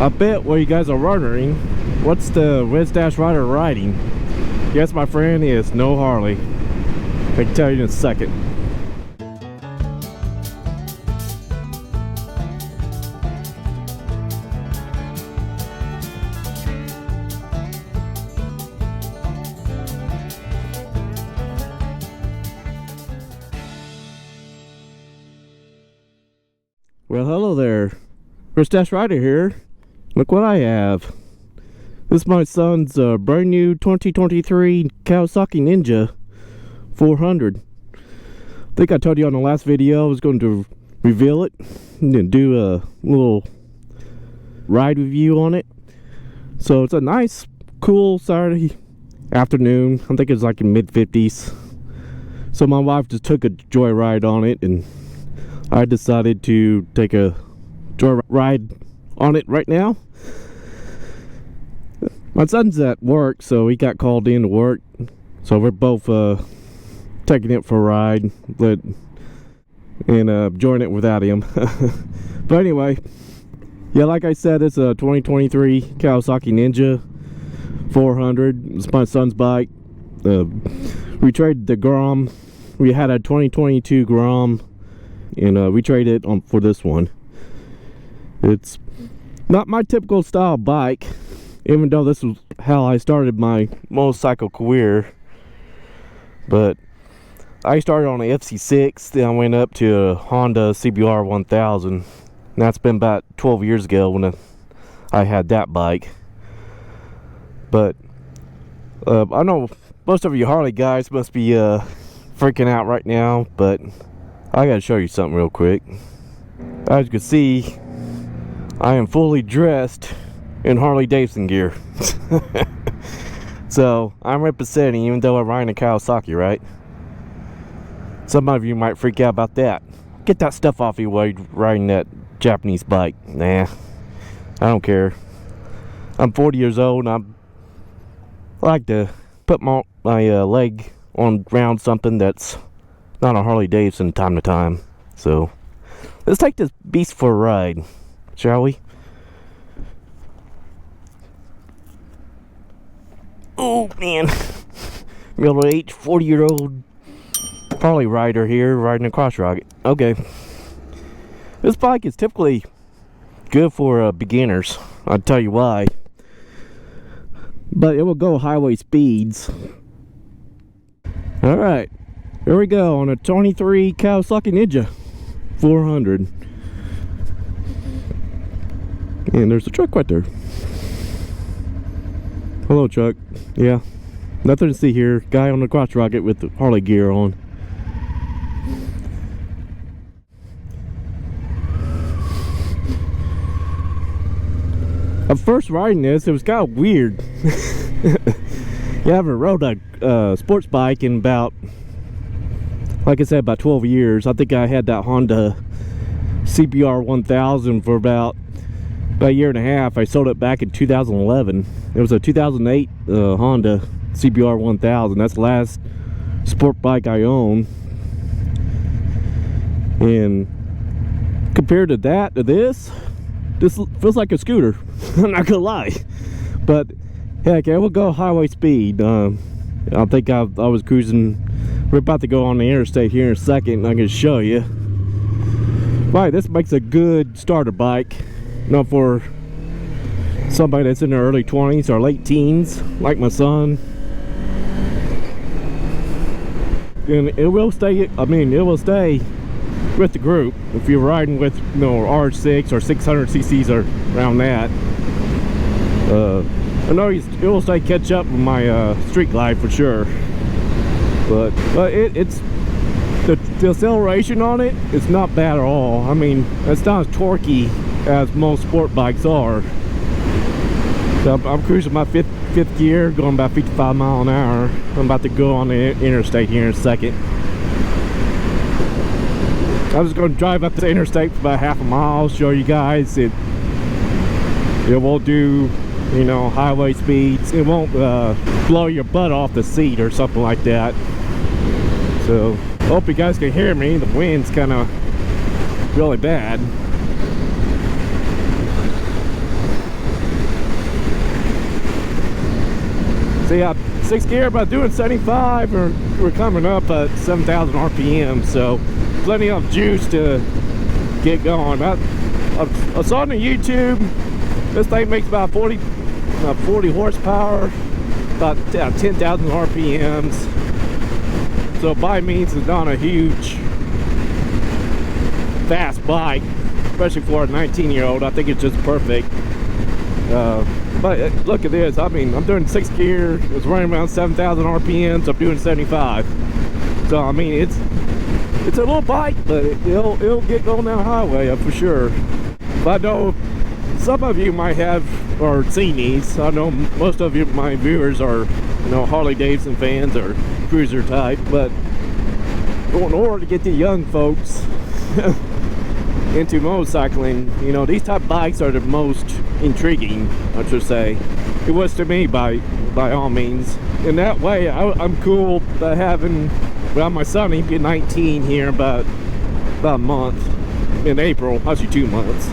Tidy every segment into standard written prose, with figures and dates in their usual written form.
I bet what you guys are wondering, what's the Red Stash Rider riding? Yes, my friend, is no Harley. I can tell you in a second. Well, hello there. Red Stash Rider here. Look what I have. This is my son's brand new 2023 Kawasaki Ninja 400. I think I told you on the last video I was going to reveal it and do a little ride review on it. So it's a nice, cool Saturday afternoon. I think it's like in mid-50s. So my wife just took a joyride on it, and I decided to take a joyride on it right now. My son's at work, so he got called in to work. So we're both taking it for a ride, and enjoying it without him. But anyway, yeah, like I said, it's a 2023 Kawasaki Ninja 400. It's my son's bike. We traded the Grom. We had a 2022 Grom, and we traded on for this one. It's not my typical style bike, even though this was how I started my motorcycle career. But I started on a FC6, then I went up to a Honda CBR 1000. And that's been about 12 years ago when I had that bike. But I know most of you Harley guys must be freaking out right now, but I gotta show you something real quick. As you can see, I am fully dressed in Harley Davidson gear. So I'm representing, even though I'm riding a Kawasaki, right? Some of you might freak out about that. Get that stuff off you while you're riding that Japanese bike. Nah, I don't care. I'm 40 years old, and I like to put my leg on around something that's not a Harley Davidson time to time. So let's take this beast for a ride, shall we? Oh man, middle-aged 40-year-old Harley rider here riding a Cross Rocket. Okay, this bike is typically good for beginners. I'll tell you why. But it will go highway speeds. All right, here we go on a 23 Kawasaki Ninja 400. And there's a truck right there. Hello, truck. Yeah, nothing to see here. Guy on the Cross Rocket with the Harley gear on. At first riding this, it was kind of weird. Yeah, I haven't rode a sports bike in about, like I said, about 12 years. I think I had that Honda CBR 1000 for about a year and a half. I sold it back in 2011. It was a 2008 Honda CBR 1000. That's the last sport bike I own. And compared to that, to this feels like a scooter. I'm not gonna lie. But heck, it will go highway speed. I think I was cruising. We're about to go on the interstate here in a second. I'm gonna show you. Right, this makes a good starter bike. Not for somebody that's in their early 20s or late teens, like my son. And it will stay, it will stay with the group. If you're riding with, R6 or 600 cc's or around that. I know it will stay catch up with my Street Glide for sure. But it's the acceleration on it is not bad at all. I mean, it's not as torquey as most sport bikes are. So I'm cruising my fifth gear, going about 55 miles an hour. I'm about to go on the interstate here in a second. I'm just going to drive up the interstate for about half a mile, show you guys it won't do, highway speeds. It won't blow your butt off the seat or something like that. So hope you guys can hear me. The wind's kind of really bad. So yeah, 6th gear, but doing 75, or we're coming up at 7,000 RPM, so plenty of juice to get going. I saw on the YouTube, this thing makes about 40 horsepower, about 10,000 RPMs. So by means, it's not a huge, fast bike, especially for a 19-year-old. I think it's just perfect. But look at this. I mean, I'm doing 6th gear. It's running around 7,000 RPMs. I'm doing 75. So I mean, it's a little bike, but it'll get going down the highway for sure. But I know some of you might have or seen these. I know most of you, my viewers, are Harley Davidson fans or cruiser type. But in order to get the young folks into motorcycling, these type of bikes are the most intriguing, I should say. It was to me, by all means. In that way, I'm cool having, well, my son, he'll be 19 here about a month, in April, actually 2 months.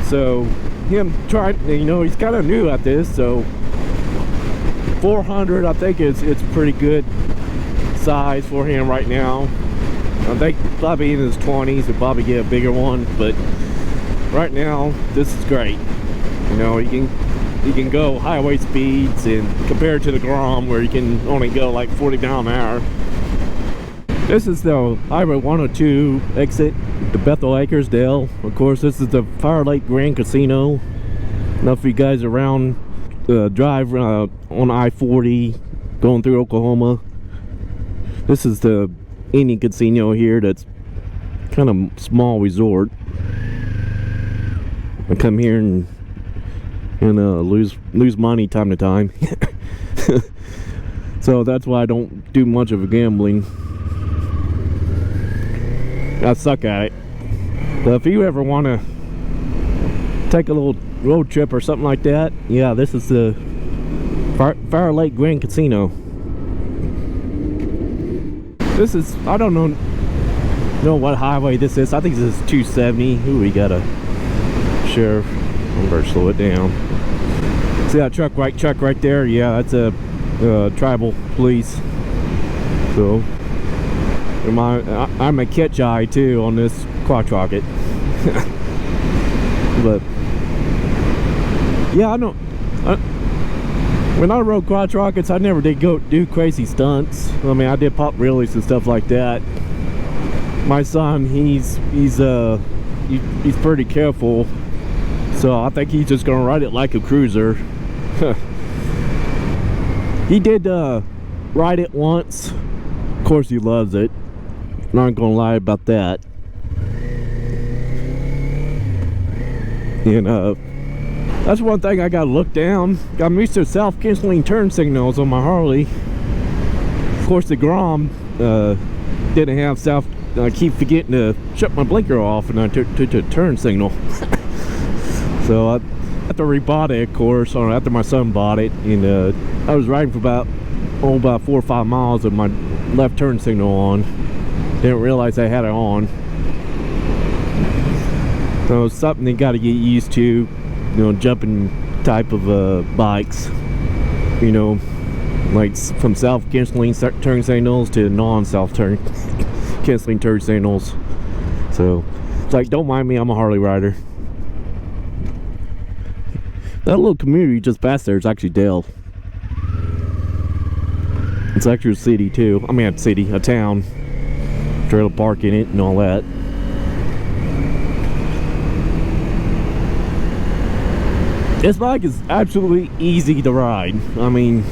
So him trying, he's kind of new at this, so 400, I think it's pretty good size for him right now. I think probably in his 20s he'll probably get a bigger one, but right now this is great. He can go highway speeds, and compared to the Grom where you can only go like 40 miles an hour. This is the Highway 102 exit to Bethel Acres, Dale. Of course, this is the Fire Lake Grand Casino. Enough of you guys around drive on I-40 going through Oklahoma. This is the Indian Casino here. That's kind of small resort. I come here and lose money time to time. So that's why I don't do much of a gambling. I suck at it. But if you ever want to take a little road trip or something like that, yeah, this is the Fire Lake Grand Casino. This is, I don't know what highway this is. I think this is 270. Ooh, we got a sheriff. I better slow it down. See that truck right there? Yeah, that's a tribal police. So I'm a catch eye too on this crotch rocket. But yeah, I know. When I rode crotch rockets, I never did go do crazy stunts. I mean, I did pop wheelies and stuff like that. My son, he's pretty careful, so I think he's just gonna ride it like a cruiser. He did ride it once. Of course, he loves it. Not gonna lie about that. And that's one thing I gotta look down. I'm used to self-canceling turn signals on my Harley. Of course, the Grom didn't have I keep forgetting to shut my blinker off and I took a turn signal. So I had to rebought it, of course, after my son bought it. And I was riding for about 4 or 5 miles with my left turn signal on. Didn't realize I had it on. So it's something you got to get used to. Jumping type of bikes, like from self-canceling turn signals to non-self-canceling turn signals. So it's like, don't mind me, I'm a Harley rider. That little community just past there is actually Dale. It's actually a city too. I mean, a town. Trailer park in it and all that. This bike is absolutely easy to ride. I mean,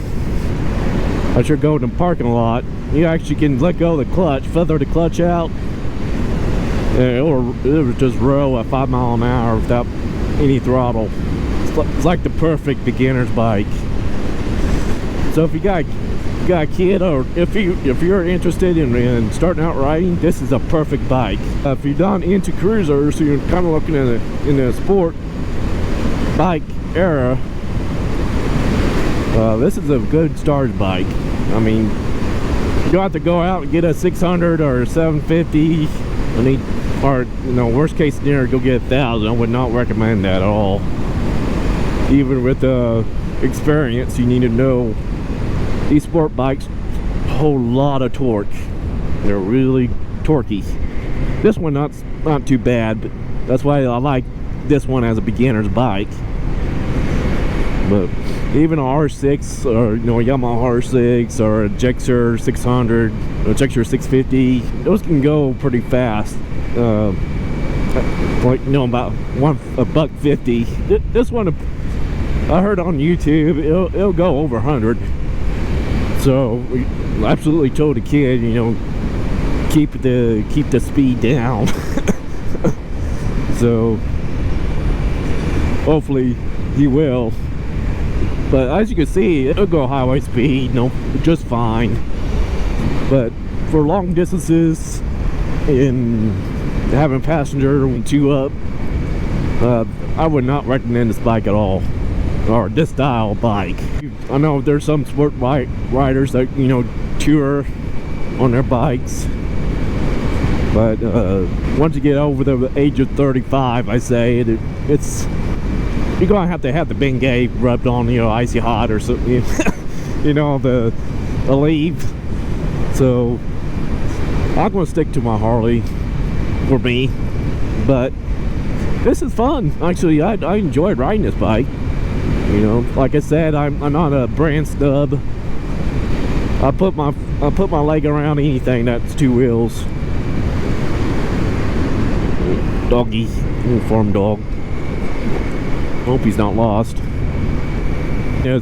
as you're going to the parking lot, you actually can let go of the clutch, feather the clutch out, and it'll just roll at 5 miles an hour without any throttle. It's like the perfect beginner's bike. So if you got a kid, or if you're interested in starting out riding, this is a perfect bike. If you're not into cruisers, so you're kind of looking at in the sport bike era, this is a good start bike. I mean, you don't have to go out and get a 600 or a 750. Or worst case scenario, go get 1,000. I would not recommend that at all. Even with experience, you need to know these sport bikes hold a lot of torque. They're really torquey. This one not too bad, but that's why I like this one as a beginner's bike. But even a R6 or Yamaha R6 or a Gixxer 600 or a Gixxer 650, those can go pretty fast. Like about $150. This one I heard on YouTube it'll go over 100. So we absolutely told the kid, keep the speed down. So hopefully he will. But as you can see, it'll go highway speed, just fine. But for long distances and having a passenger and two up, I would not recommend this bike at all, or this style bike. I know there's some sport bike riders that tour on their bikes, but once you get over the age of 35, I say it's you're gonna have to have the Bengay rubbed on, icy hot or something, the leaf. So I'm gonna stick to my Harley for me, but this is fun. Actually, I enjoyed riding this bike. Like I said, I'm not a brand snub. I put my leg around anything that's two wheels. Doggy, farm dog. Hope he's not lost.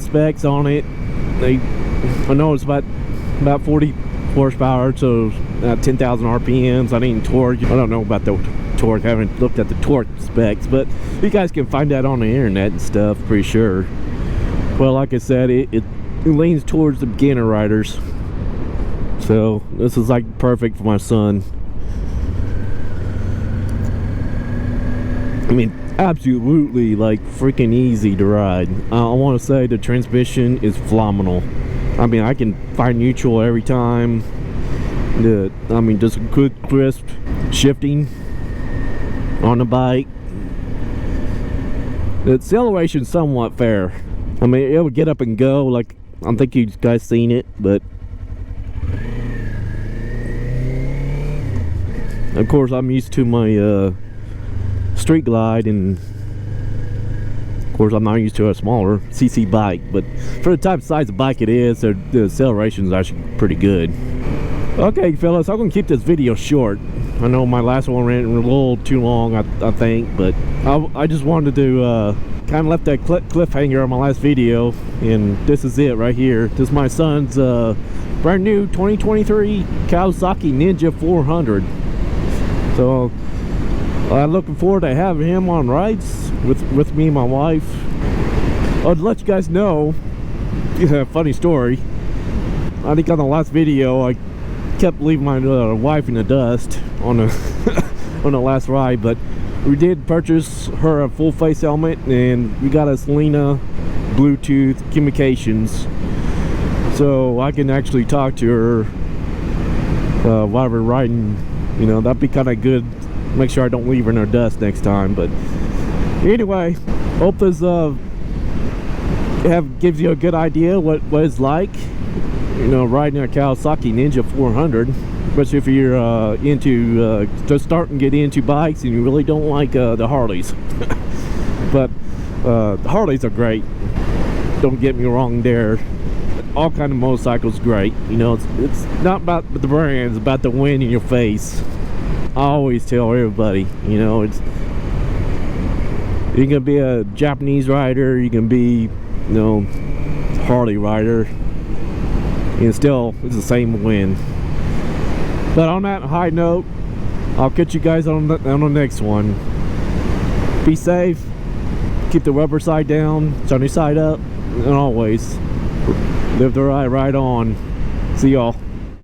Specs on it. I know it's about 40 horsepower, so 10,000 RPMs. I need torque. I don't know about the torque. I haven't looked at the torque specs, but you guys can find that on the internet and stuff, pretty sure. Well, like I said, it leans towards the beginner riders. So this is like perfect for my son. I mean, absolutely like freaking easy to ride. I want to say the transmission is phenomenal. I mean, I can find neutral every time. Just good crisp shifting on the bike. The acceleration's somewhat fair. I mean, it would get up and go, like I think you guys seen it, but of course I'm used to my Street Glide, and of course I'm not used to a smaller CC bike, but for the type of size of bike it is, the acceleration is actually pretty good. Okay, fellas, I'm gonna keep this video short. I know my last one ran a little too long, I think, but I just wanted to kind of left that cliffhanger on my last video, and this is it right here. This is my son's brand new 2023 Kawasaki Ninja 400. So I'm looking forward to having him on rides with me and my wife. I'd let you guys know, funny story. I think on the last video I kept leaving my wife in the dust on the on the last ride, but we did purchase her a full face helmet, and we got a Selena Bluetooth communications, so I can actually talk to her while we're riding. That'd be kind of good. Make sure I don't leave her in her dust next time. But anyway, hope this gives you a good idea what it's like, riding a Kawasaki Ninja 400, especially if you're into just starting to get into bikes and you really don't like the Harleys. But the Harleys are great, don't get me wrong there. All kind of motorcycles great. It's not about the brand, it's about the wind in your face. I always tell everybody, it's, you can be a Japanese rider, you can be, Harley rider, and still it's the same wind. But on that high note, I'll catch you guys on the next one. Be safe, keep the rubber side down, sunny side up, and always live the ride on. See y'all.